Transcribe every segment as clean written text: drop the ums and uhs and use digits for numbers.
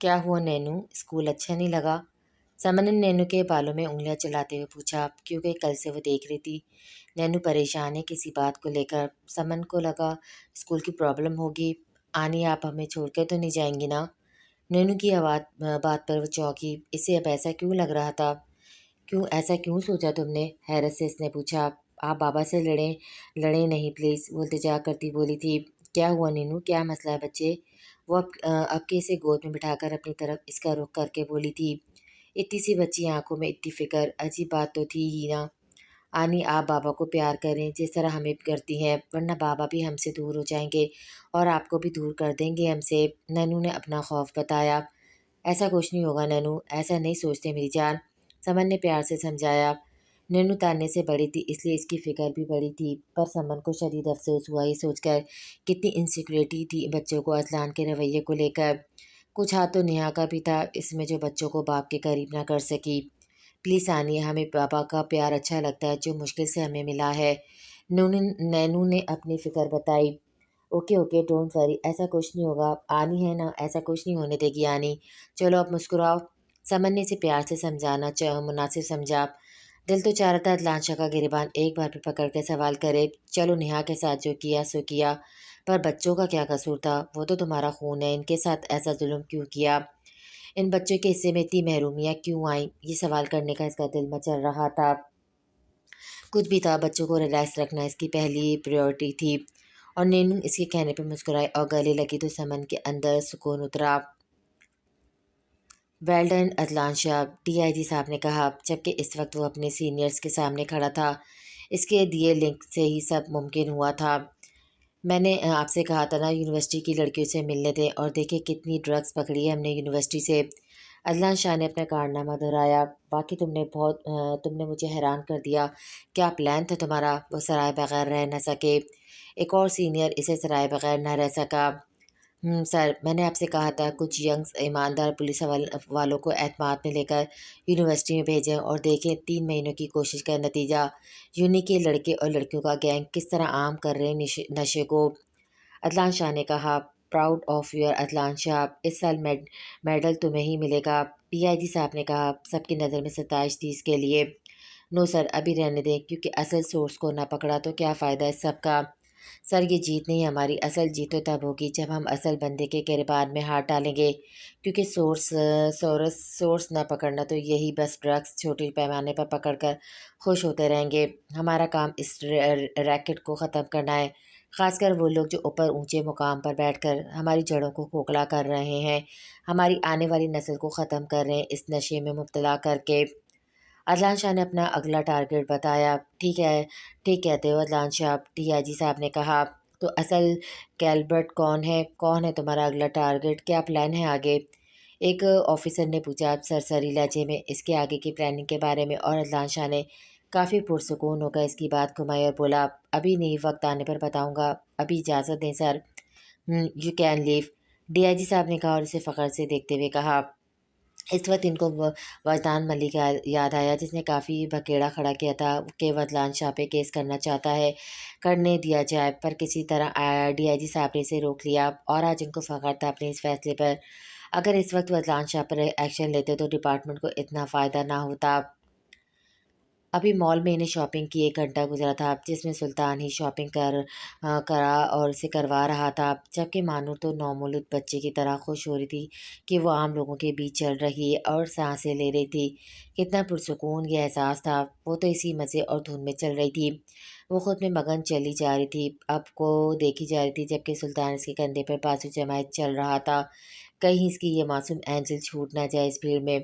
کیا ہوا Nano, school اچھا نہیں لگا؟ سمن نے نینو کے بالوں میں انگلیاں چلاتے ہوئے پوچھا، کیونکہ کل سے وہ دیکھ رہی تھی نینو پریشان ہے کسی بات کو لے کر۔ سمن کو لگا اسکول کی پرابلم ہوگی۔ آنی، آپ ہمیں چھوڑ کے تو نہیں جائیں گی نا؟ نینو کی بات پر وہ چونکی۔ اسے اب ایسا کیوں لگ رہا تھا؟ ایسا کیوں سوچا تم نے؟ حیرت سے اس نے پوچھا۔ آپ بابا سے لڑیں نہیں پلیز، وہ التجا کرتی بولی تھی۔ کیا ہوا نینو، کیا مسئلہ ہے بچے؟ وہ اب کے اسے گود میں بٹھا کر اپنی طرف اس کا رخ کر کے بولی تھی۔ اتنی سی بچی آنکھوں میں اتنی فکر، عجیب بات تو تھی ہی نا۔ آنی، آپ بابا کو پیار کریں جس طرح ہمیں کرتی ہیں، ورنہ بابا بھی ہم سے دور ہو جائیں گے اور آپ کو بھی دور کر دیں گے ہم سے۔ نینو نے اپنا خوف بتایا۔ ایسا کچھ نہیں ہوگا نینو، ایسا نہیں سوچتے میری جان، سمن نے پیار سے سمجھایا۔ نینو تاننے سے بڑی تھی اس لیے اس کی فکر بھی بڑی تھی، پر سمن کو شدید افسوس ہوا یہ سوچ کر کتنی انسیکیورٹی تھی بچوں کو اذلان کے رویے کو لے کر۔ کچھ ہاتھ تو نیہا کا بھی تھا اس میں جو بچوں کو باپ کے قریب نہ کر سکی۔ پلیز آنی، ہمیں بابا کا پیار اچھا لگتا ہے جو مشکل سے ہمیں ملا ہے، نینو نے اپنی فکر بتائی۔ اوکے ڈونٹ وری، ایسا کچھ نہیں ہوگا، آنی ہے نا، ایسا کچھ نہیں ہونے دے گی آنی۔ چلو اب مسکراؤ، سمن نے اسے پیار سے سمجھانا مناسب سمجھا۔ دل تو چاہ رہا تھا اذلان شاہ کا گریبان ایک بار پہ پکڑ کے سوال کرے، چلو نیہا کے ساتھ جو کیا سو کیا، پر بچوں کا کیا قصور تھا؟ وہ تو تمہارا خون ہے، ان کے ساتھ ایسا ظلم کیوں کیا؟ ان بچوں کے حصے میں اتنی محرومیاں کیوں آئیں؟ یہ سوال کرنے کا اس کا دل مچل رہا تھا۔ کچھ بھی تھا، بچوں کو ریلیکس رکھنا اس کی پہلی پریورٹی تھی، اور نینو اس کے کہنے پہ مسکرائی اور گلے لگی تو سمن کے اندر سکون اترا۔ Well done Azlan Shah, D I G صاحب نے کہا، جبکہ اس وقت وہ اپنے سینئرز کے سامنے کھڑا تھا۔ اس کے دیے لنک سے ہی سب ممکن ہوا تھا۔ میں نے آپ سے کہا تھا نا یونیورسٹی کی لڑکیوں سے ملنے دیں، اور دیکھیں کتنی ڈرگز پکڑی ہے ہم نے یونیورسٹی سے۔ اذلان شاہ نے اپنا کارنامہ دہرایا۔ باقی تم نے مجھے حیران کر دیا، کیا پلان تھا تمہارا؟ وہ سرائے بغیر رہ نہ سکے، ایک اور سینئر اسے سرائے بغیر نہ رہ سکا۔ سر، میں نے آپ سے کہا تھا کچھ ینگز ایماندار پولیس والوں کو اعتماد میں لے کر یونیورسٹی میں بھیجیں، اور دیکھیں 3 مہینوں کی کوشش کا نتیجہ، یونی کے لڑکے اور لڑکیوں کا گینگ کس طرح عام کر رہے ہیں نشے کو۔ اذلان شاہ نے کہا، proud of your Azlan Shah, اس سال میڈل تمہیں ہی ملے گا۔ پی آئی جی صاحب نے کہا، سب کی نظر میں ستائش تھی اس کے لیے۔ نو سر، ابھی رہنے دیں، کیونکہ اصل سورس کو نہ پکڑا تو کیا فائدہ اس سب کا؟ سر، یہ جیت نہیں ہماری، اصل جیت تو تب ہوگی جب ہم اصل بندے کے گریبان میں ہاتھ ڈالیں گے، کیونکہ سورس نہ پکڑنا تو یہی بس ڈرگس چھوٹے پیمانے پر پکڑ کر خوش ہوتے رہیں گے۔ ہمارا کام اس ریکٹ کو ختم کرنا ہے، خاص کر وہ لوگ جو اوپر اونچے مقام پر بیٹھ کر ہماری جڑوں کو کھوکھلا کر رہے ہیں، ہماری آنے والی نسل کو ختم کر رہے ہیں اس نشے میں مبتلا کر کے۔ اذلان شاہ نے اپنا اگلا ٹارگٹ بتایا۔ ٹھیک ہے، ٹھیک کہتے ہو Azlan Shah, D I G صاحب نے کہا۔ تو اصل کیلبرٹ کون ہے تمہارا اگلا ٹارگٹ؟ کیا پلان ہے آگے؟ ایک آفیسر نے پوچھا سرسری لہجے میں اس کے آگے کی پلاننگ کے بارے میں، اور اذلان شاہ نے کافی پرسکون ہو کر اس کی بات گھمائی اور بولا، ابھی نہیں، وقت آنے پر بتاؤں گا، ابھی اجازت دیں sir. You can leave, D I G صاحب نے کہا، اور اسے فخر سے دیکھتے ہوئے کہا۔ اس وقت ان کو وجدان ملک یاد آیا جس نے کافی بکیڑا کھڑا کیا تھا کہ وہ اذلان شاہ پہ کیس کرنا چاہتا ہے، کرنے دیا جائے، پر کسی طرح ڈی آئی جی صاحب نے اسے روک لیا، اور آج ان کو فخر تھا اپنے اس فیصلے پر۔ اگر اس وقت وہ اذلان شاہ پر ایکشن لیتے تو ڈپارٹمنٹ کو اتنا فائدہ نہ ہوتا۔ ابھی مال میں انہیں شاپنگ کی 1 گھنٹہ گزرا تھا، جس میں سلطان ہی شاپنگ کرا اور اسے کروا رہا تھا، جبکہ مانور تو نومولود بچے کی طرح خوش ہو رہی تھی کہ وہ عام لوگوں کے بیچ چل رہی ہے اور سانسیں لے رہی تھی۔ کتنا پرسکون یہ احساس تھا، وہ تو اسی مزے اور دھن میں چل رہی تھی، وہ خود میں مگن چلی جا رہی تھی، اب کو دیکھی جا رہی تھی، جبکہ سلطان اس کے کندھے پر بازو جمائے چل رہا تھا، کہیں اس کی یہ معصوم اینجل چھوٹ نہ جائے اس بھیڑ میں۔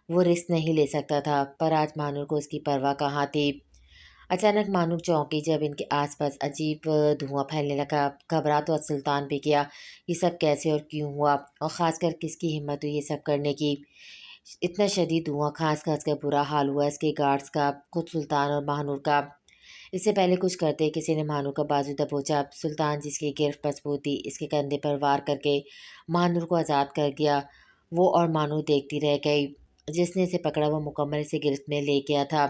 وہ رسک نہیں لے سکتا تھا، پر آج مانور کو اس کی پرواہ کہاں تھی۔ اچانک مانور چونکی جب ان کے آس پاس عجیب دھواں پھیلنے لگا، گھبرا تو سلطان بھی گیا، یہ سب کیسے اور کیوں ہوا، اور خاص کر کس کی ہمت ہوئی یہ سب کرنے کی؟ اتنا شدید دھواں، کھانس کر برا حال ہوا اس کے گارڈز کا، خود سلطان اور مانور کا۔ اس سے پہلے کچھ کرتے کسی نے مانور کا بازو دبوچا، سلطان جس کی گرفت مضبوط تھی اس کے کندھے پر وار کر کے مانور کو آزاد کر دیا۔ وہ اور مانور دیکھتی رہ گئی، جس نے اسے پکڑا وہ مکمل اسے گرفت میں لے گیا تھا۔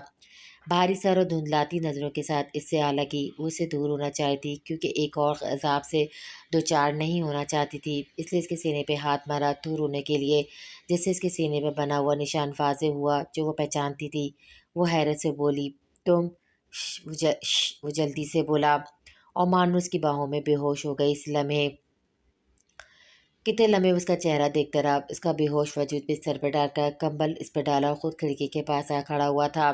بھاری سر اور دھندلاتی نظروں کے ساتھ اس سے حالانکہ وہ اس سے دور ہونا چاہتی تھی کیونکہ ایک اور عذاب سے دو چار نہیں ہونا چاہتی تھی، اس لیے اس کے سینے پہ ہاتھ مارا دور ہونے کے لیے، جس سے اس کے سینے پہ بنا ہوا نشان واضح ہوا جو وہ پہچانتی تھی۔ وہ حیرت سے بولی، تم؟ وہ جلدی سے بولا اور مانو اس کی باہوں میں بے ہوش ہو گئی۔ اس لمحے کتنے لمحے اس کا چہرہ دیکھتا رہا، اس کا بے ہوش وجود بستر پر ڈال کر کمبل اس پر ڈالا اور خود کھڑکی کے پاس آ کھڑا ہوا تھا،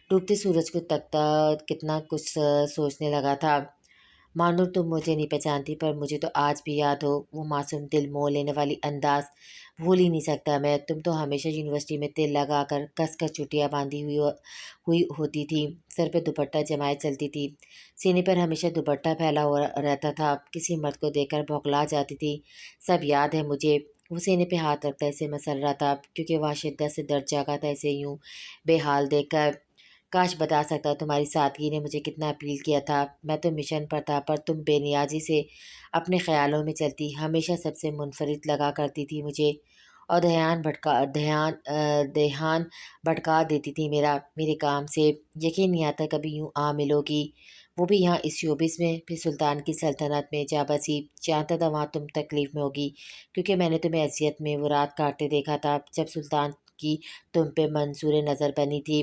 ڈوبتے سورج کو تکتا کتنا کچھ سوچنے لگا تھا۔ مانو تم مجھے نہیں پہچانتی پر مجھے تو آج بھی یاد ہو، وہ معصوم دل موہ لینے والی انداز بھول ہی نہیں سکتا میں۔ تم تو ہمیشہ یونیورسٹی میں تیل لگا کر کس کس چٹیاں باندھی ہوئی ہوتی تھی، سر پہ دوپٹہ جمائے چلتی تھی، سینے پر ہمیشہ دوپٹہ پھیلا ہوا رہتا تھا، کسی مرد کو دیکھ کر بھوکلا جاتی تھی، سب یاد ہے مجھے۔ وہ سینے پہ ہاتھ رکھتا اسے مسل رہا تھا کیونکہ وہاں شدت سے درد جاگا تھا اسے یوں بے حال دیکھ کر۔ کاش بتا سکتا تمہاری سادگی نے مجھے کتنا اپیل کیا تھا، میں تو مشن پر تھا پر تم بے نیازی سے اپنے خیالوں میں چلتی، ہمیشہ سب سے منفرد لگا کرتی تھی مجھے اور دھیان بھٹکا دیتی تھی میرے کام سے۔ یقین نہیں آتا کبھی یوں ملو گی، وہ بھی یہاں اس شوبس میں، پھر سلطان کی سلطنت میں جا بسی۔ جانتا تھا وہاں تم تکلیف میں ہوگی کیونکہ میں نے تمہیں اذیت میں وہ رات کاٹتے دیکھا تھا جب سلطان کی تم پہ منظور نظر بنی تھی۔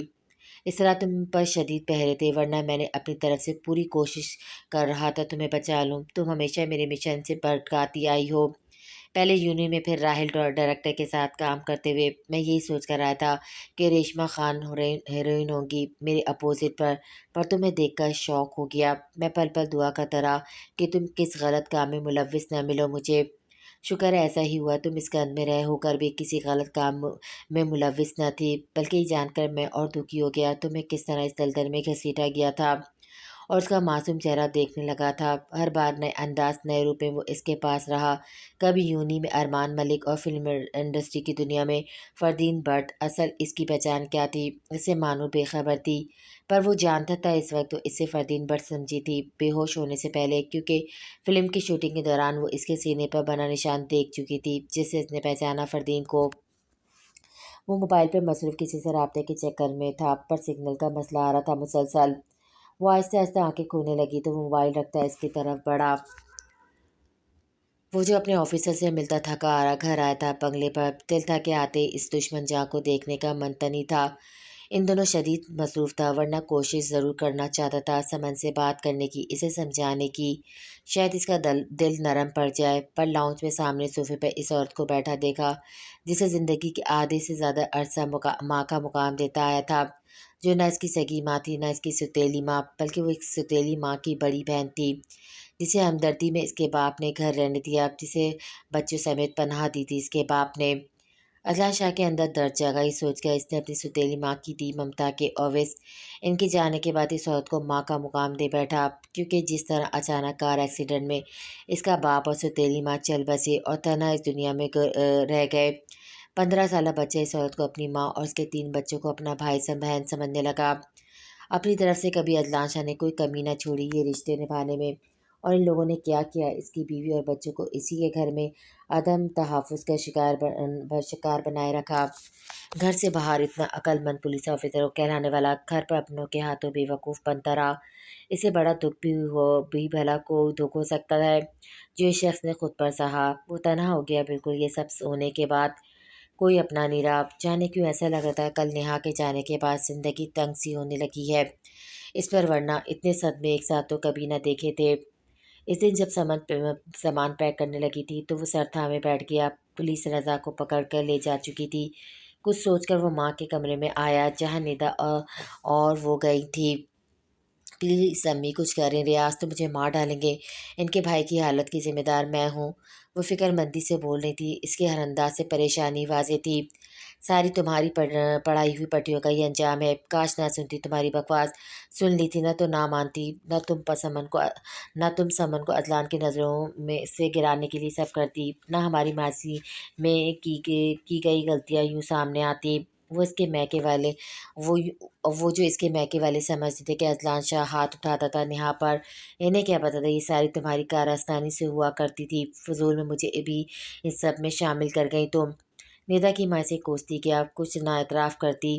اس طرح تم پر شدید پہرے تھے ورنہ میں نے اپنی طرف سے پوری کوشش کر رہا تھا تمہیں بچا لوں۔ تم ہمیشہ میرے مشن سے بھٹکاتی آئی ہو، پہلے یونی میں پھر راحل ڈائریکٹر کے ساتھ کام کرتے ہوئے۔ میں یہی سوچ کر آیا تھا کہ ریشما خان ہیروئن ہوگی میرے اپوزٹ پر تمہیں دیکھ کر شوق ہو گیا۔ میں پل پل دعا کرتا رہا کہ تم کس غلط کام میں ملوث نہ ملو مجھے۔ شکر ہے ایسا ہی ہوا، تم اس گند میں رہ ہو کر بھی کسی غلط کام میں ملوث نہ تھی، بلکہ یہ جان کر میں اور دکھی ہو گیا تمہیں کس طرح اس دلدل میں گھسیٹا گیا تھا۔ اور اس کا معصوم چہرہ دیکھنے لگا تھا، ہر بار نئے انداز نئے روپ میں وہ اس کے پاس رہا، کبھی یونی میں ارمان ملک اور فلم انڈسٹری کی دنیا میں فردین بٹ۔ اصل اس کی پہچان کیا تھی اس سے مانو بے خبر تھی، پر وہ جانتا تھا اس وقت وہ اسے فردین بٹ سمجھی تھی بے ہوش ہونے سے پہلے، کیونکہ فلم کی شوٹنگ کے دوران وہ اس کے سینے پر بنا نشان دیکھ چکی تھی جس سے اس نے پہچانا فردین کو۔ وہ موبائل پر مصروف کسی سے رابطے کے چکر میں تھا پر سگنل کا مسئلہ آ رہا تھا مسلسل۔ وہ آہستہ آہستہ آنکھیں کھولنے لگی تو وہ موبائل رکھتا اس کی طرف بڑھا۔ وہ جو اپنے آفیسر سے ملتا تھکا گھر آیا تھا بنگلے پر، دل تھا کہ آتے اس دشمن جاں کو دیکھنے کا منتنی تھا، ان دنوں شدید مصروف تھا ورنہ کوشش ضرور کرنا چاہتا تھا سمن سے بات کرنے کی، اسے سمجھانے کی، شاید اس کا دل نرم پڑ جائے۔ پر لاؤنج میں سامنے صوفے پہ اس عورت کو بیٹھا دیکھا جسے زندگی کے آدھے سے زیادہ عرصہ ماں کا مقام دیتا آیا تھا، جو نہ اس کی سگی ماں تھی نہ اس کی سوتیلی ماں، بلکہ وہ ایک سوتیلی ماں کی بڑی بہن تھی جسے ہمدردی میں اس کے باپ نے گھر رہنے دیا، جسے بچوں سمیت پناہ دی تھی اس کے باپ نے۔ اذلاں شاہ کے اندر درد جگا، یہ سوچ کر اس نے اپنی سوتیلی ماں کی دی ممتا کے عوض ان کے جانے کے بعد اس عورت کو ماں کا مقام دے بیٹھا، کیونکہ جس طرح اچانک کار ایکسیڈنٹ میں اس کا باپ اور سوتیلی ماں چل بسے اور تنہا اس دنیا میں رہ گئے، 15 سالہ بچہ اس عورت کو اپنی ماں اور اس کے 3 بچوں کو اپنا بھائی بہن سمجھنے لگا۔ اپنی طرف سے کبھی اذلاں شاہ نے کوئی کمی نہ چھوڑی یہ رشتے نبھانے میں، اور ان لوگوں نے کیا کیا، اس کی بیوی اور بچوں کو اسی کے گھر میں عدم تحفظ کا شکار بنائے رکھا۔ گھر سے باہر اتنا عقل مند پولیس آفیسر کہلانے والا گھر پر اپنوں کے ہاتھوں بے وقوف بنتا رہا، اسے بڑا دکھ بھی بھلا کو دکھ ہو سکتا ہے جو اس شخص نے خود پر سہا۔ وہ تنہا ہو گیا بالکل، یہ سب ہونے کے بعد کوئی اپنا نہیں رہا، جانے کیوں ایسا لگ رہا تھا کل نیہا کے جانے کے بعد زندگی تنگ سی ہونے لگی ہے اس پر، ورنہ اتنے صدمے ایک ساتھ تو کبھی نہ دیکھے تھے۔ اس دن جب سامان پیک کرنے لگی تھی تو وہ سر تھامے بیٹھ گیا، پولیس رضا کو پکڑ کر لے جا چکی تھی۔ کچھ سوچ کر وہ ماں کے کمرے میں آیا جہاں ندا اور وہ گئی تھی۔ پلیز امی کچھ کریں، ریاض تو مجھے مار ڈالیں گے، ان کے بھائی کی حالت کی ذمہ دار میں ہوں، وہ فکر مندی سے بول رہی تھی، اس کے ہر انداز سے پریشانی واضح تھی۔ ساری تمہاری پڑھائی ہوئی پٹیوں کا یہ انجام ہے، کاش نہ سنتی تمہاری بکواس، سن لی تھی نہ تو نہ مانتی، نہ تم سمن کو اذلان کی نظروں میں سے گرانے کے لیے سب کرتی، نہ ہماری ماضی میں کی گئی غلطیاں یوں سامنے آتی۔ وہ جو اس کے میکے والے سمجھتے تھے کہ اذلان شاہ ہاتھ اٹھاتا تھا نیہا پر، انہیں کیا پتا تھا یہ ساری تمہاری کارستانی سے ہوا کرتی تھی، فضول میں مجھے بھی ان سب میں شامل کر گئی تم۔ ندا کی ماں سے کوستی کیا، کچھ نہ اعتراف کرتی،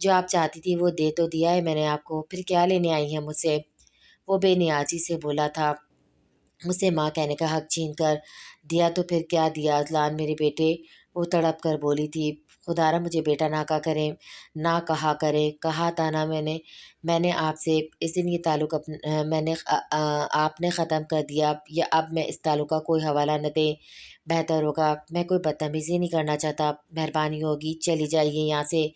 جو آپ چاہتی تھی وہ دے تو دیا ہے میں نے آپ کو، پھر کیا لینے آئی ہیں مجھ سے؟ وہ بے نیازی سے بولا تھا۔ مجھ سے ماں کہنے کا حق چھین کر دیا تو پھر کیا دیا اذلان میرے بیٹے؟ وہ تڑپ کر بولی تھی۔ خدا را مجھے بیٹا نہ کہا کریں، نہ کہا کرے، کہا تھا نا میں نے آپ سے اس دن یہ تعلق آپ نے ختم کر دیا، یا اب میں اس تعلق کا کوئی حوالہ نہ دیں بہتر ہوگا۔ میں کوئی بدتمیزی نہیں کرنا چاہتا، مہربانی ہوگی چلی جائیے یہاں سے۔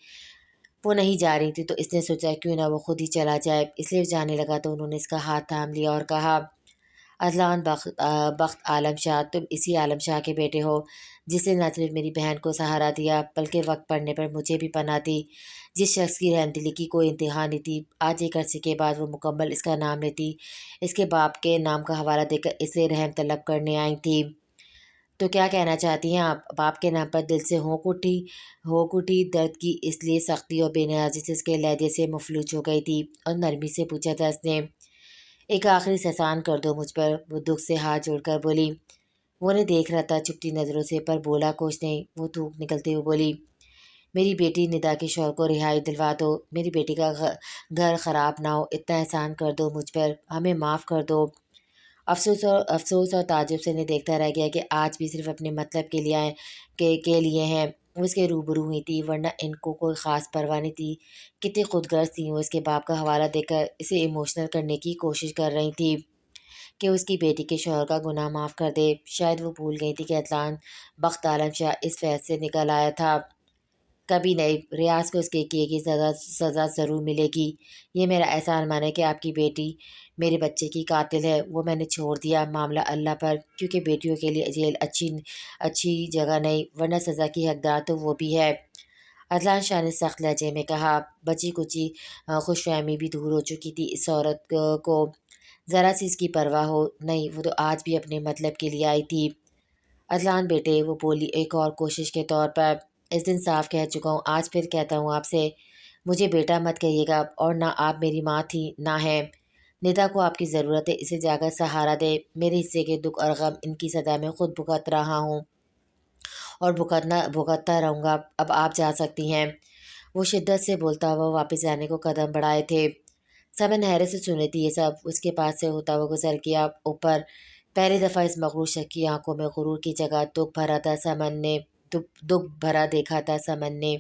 وہ نہیں جا رہی تھی تو اس نے سوچا کیوں نہ وہ خود ہی چلا جائے، اس لیے جانے لگا تو انہوں نے اس کا ہاتھ تھام لیا اور کہا، اذلان بخت عالم شاہ، تم اسی عالم شاہ کے بیٹے ہو جس نے نہ صرف میری بہن کو سہارا دیا بلکہ وقت پڑنے پر مجھے بھی پناہ دی، جس شخص کی رحم دلی کی کوئی انتہا نہیں تھی۔ آج ایک عرصے کے بعد وہ مکمل اس کا نام لیتی، اس کے باپ کے نام کا حوالہ دے کر اسے رحم طلب کرنے آئی تھی۔ تو کیا کہنا چاہتی ہیں آپ؟ باپ کے نام پر دل سے ہونک اٹھی، درد کی اس لیے سختی اور بے نیازی سے اس کے لہجے سے مفلوج ہو گئی تھی، اور نرمی سے پوچھا تھا اس نے، ایک آخری سے احسان کر دو مجھ پر۔ وہ دکھ سے ہاتھ جوڑ کر بولی۔ وہ انہیں دیکھ رہا تھا چپتی نظروں سے، پر بولا کچھ نہیں۔ وہ تھوک نکلتے ہوئے بولی، میری بیٹی ندا کے شوہر کو رہائی دلوا دو، میری بیٹی کا گھر خراب نہ ہو، اتنا احسان کر دو مجھ پر، ہمیں معاف کر دو۔ افسوس اور تعجب سے انہیں دیکھتا رہ گیا کہ آج بھی صرف اپنے مطلب کے لیے ہیں وہ اس کے روبرو ہوئی تھی، ورنہ ان کو کوئی خاص پرواہ نہیں تھی۔ کتنی خود غرض تھیں وہ اس کے باپ کا حوالہ دے کر اسے ایموشنل کرنے کی کوشش کر رہی تھی کہ اس کی بیٹی کے شوہر کا گناہ معاف کر دے۔ شاید وہ بھول گئی تھی کہ اذلان بخت عالم شاہ اس فیض سے نکل آیا تھا۔ کبھی نہیں، ریاض کو اس کے کیے کی سزا ضرور ملے گی۔ یہ میرا احسان مانے کہ آپ کی بیٹی میرے بچے کی قاتل ہے، وہ میں نے چھوڑ دیا معاملہ اللہ پر، کیونکہ بیٹیوں کے لیے جیل اچھی جگہ نہیں، ورنہ سزا کی حقدار تو وہ بھی ہے۔ اذلان شاہ نے سخت لہجے میں کہا۔ بچی کچی خوش فہمی بھی دور ہو چکی تھی اس عورت کو، ذرا سی اس کی پرواہ ہو نہیں، وہ تو آج بھی اپنے مطلب کے لیے آئی تھی۔ اذلان بیٹے، وہ بولی ایک اور کوشش کے طور پر، اس دن صاف کہہ چکا ہوں، آج پھر کہتا ہوں آپ سے، مجھے بیٹا مت کہیے گا، اور نہ آپ میری ماں تھی نہ ہیں۔ ندا کو آپ کی ضرورت ہے، اسے جا کر سہارا دے، میرے حصے کے دکھ اور غم ان کی صدا میں خود بھگت رہا ہوں اور بھگتتا رہوں گا، اب آپ جا سکتی ہیں۔ وہ شدت سے بولتا ہوا واپس جانے کو قدم بڑھائے تھے۔ سمن حیرت سے سن رہی تھی یہ سب، اس کے پاس سے ہوتا ہوا گزر گیا اوپر۔ پہلی دفعہ اس مغرور شخص کی آنکھوں میں غرور کی جگہ دکھ بھرا دیکھا تھا سمن نے۔